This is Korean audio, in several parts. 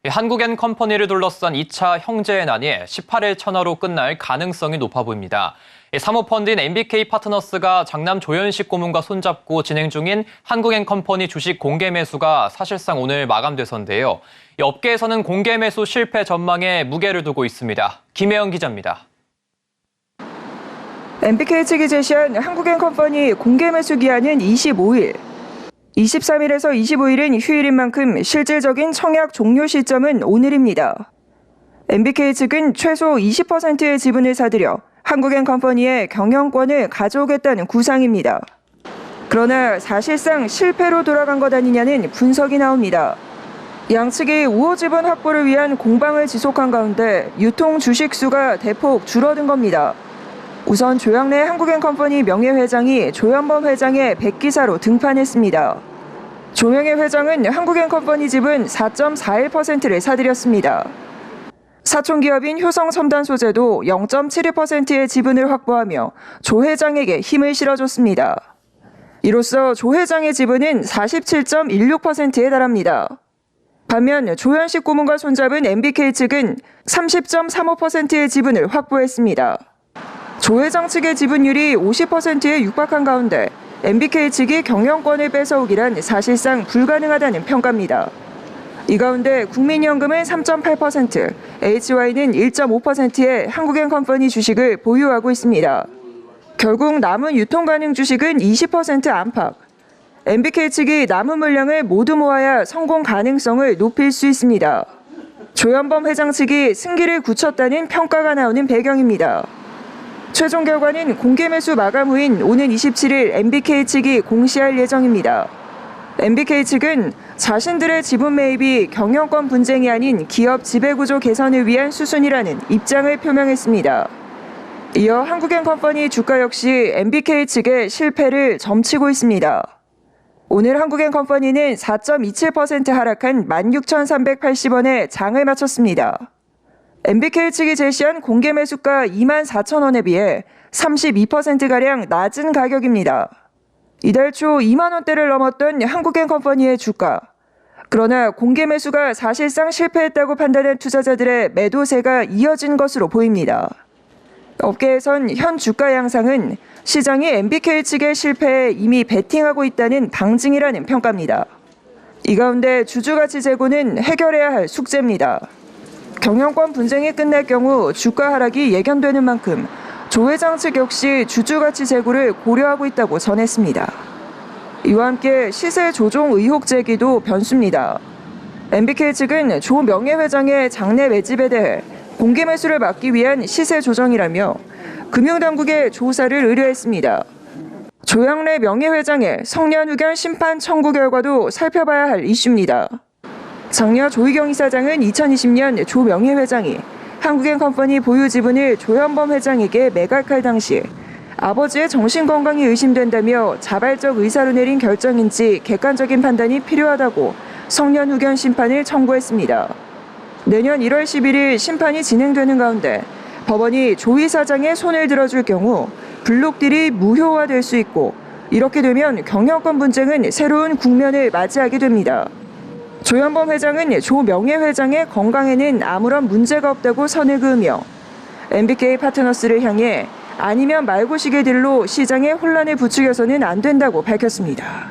한국엔컴퍼니를 둘러싼 2차 형제의 난이 18일 천하로 끝날 가능성이 높아 보입니다. 사모펀드인 MBK파트너스가 장남 조현식 고문과 손잡고 진행 중인 한국엔컴퍼니 주식 공개 매수가 사실상 오늘 마감돼서인데요. 업계에서는 공개 매수 실패 전망에 무게를 두고 있습니다. 김혜영 기자입니다. MBK 측이 제시한 한국엔컴퍼니 공개 매수 기한은 25일. 23일에서 25일은 휴일인 만큼 실질적인 청약 종료 시점은 오늘입니다. MBK 측은 최소 20%의 지분을 사들여 한국엔컴퍼니의 경영권을 가져오겠다는 구상입니다. 그러나 사실상 실패로 돌아간 것 아니냐는 분석이 나옵니다. 양측이 우호 지분 확보를 위한 공방을 지속한 가운데 유통 주식 수가 대폭 줄어든 겁니다. 우선 조양래 한국엔컴퍼니 명예회장이 조현범 회장의 백기사로 등판했습니다. 조명혜 회장은 한국엔컴퍼니 지분 4.41%를 사들였습니다. 사촌기업인 효성첨단소재도 0.72%의 지분을 확보하며 조 회장에게 힘을 실어줬습니다. 이로써 조 회장의 지분은 47.16%에 달합니다. 반면 조현식 고문과 손잡은 MBK 측은 30.35%의 지분을 확보했습니다. 조 회장 측의 지분율이 50%에 육박한 가운데 MBK 측이 경영권을 뺏어오기란 사실상 불가능하다는 평가입니다. 이 가운데 국민연금은 3.8%, HY는 1.5%의 한국엔컴퍼니 주식을 보유하고 있습니다. 결국 남은 유통 가능 주식은 20% 안팎. MBK 측이 남은 물량을 모두 모아야 성공 가능성을 높일 수 있습니다. 조현범 회장 측이 승기를 굳혔다는 평가가 나오는 배경입니다. 최종 결과는 공개 매수 마감 후인 오는 27일 MBK 측이 공시할 예정입니다. MBK 측은 자신들의 지분 매입이 경영권 분쟁이 아닌 기업 지배구조 개선을 위한 수순이라는 입장을 표명했습니다. 이어 한국엔컴퍼니 주가 역시 MBK 측의 실패를 점치고 있습니다. 오늘 한국엔컴퍼니는 4.27% 하락한 16,380원에 장을 마쳤습니다. MBK 측이 제시한 공개 매수가 24,000원에 비해 32%가량 낮은 가격입니다. 이달 초 2만 원대를 넘었던 한국엔컴퍼니의 주가. 그러나 공개 매수가 사실상 실패했다고 판단한 투자자들의 매도세가 이어진 것으로 보입니다. 업계에선 현 주가 양상은 시장이 MBK 측의 실패에 이미 베팅하고 있다는 방증이라는 평가입니다. 이 가운데 주주가치 재고는 해결해야 할 숙제입니다. 경영권 분쟁이 끝날 경우 주가 하락이 예견되는 만큼 조 회장 측 역시 주주가치 재고를 고려하고 있다고 전했습니다. 이와 함께 시세 조종 의혹 제기도 변수입니다. MBK 측은 조 명예회장의 장내 매집에 대해 공개 매수를 막기 위한 시세 조정이라며 금융당국에 조사를 의뢰했습니다. 조양래 명예회장의 성년후견 심판 청구 결과도 살펴봐야 할 이슈입니다. 장녀 조희경 이사장은 2020년 조 명예회장이 한국엔컴퍼니 보유 지분을 조현범 회장에게 매각할 당시 아버지의 정신건강이 의심된다며 자발적 의사로 내린 결정인지 객관적인 판단이 필요하다고 성년후견 심판을 청구했습니다. 내년 1월 11일 심판이 진행되는 가운데 법원이 조 이사장의 손을 들어줄 경우 블록딜이 무효화될 수 있고 이렇게 되면 경영권 분쟁은 새로운 국면을 맞이하게 됩니다. 조현범 회장은 조 명예회장의 건강에는 아무런 문제가 없다고 선을 그으며 MBK 파트너스를 향해 아니면 말고식의 딜로 시장의 혼란을 부추겨서는 안 된다고 밝혔습니다.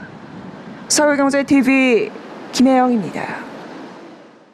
서울경제TV 김혜영입니다.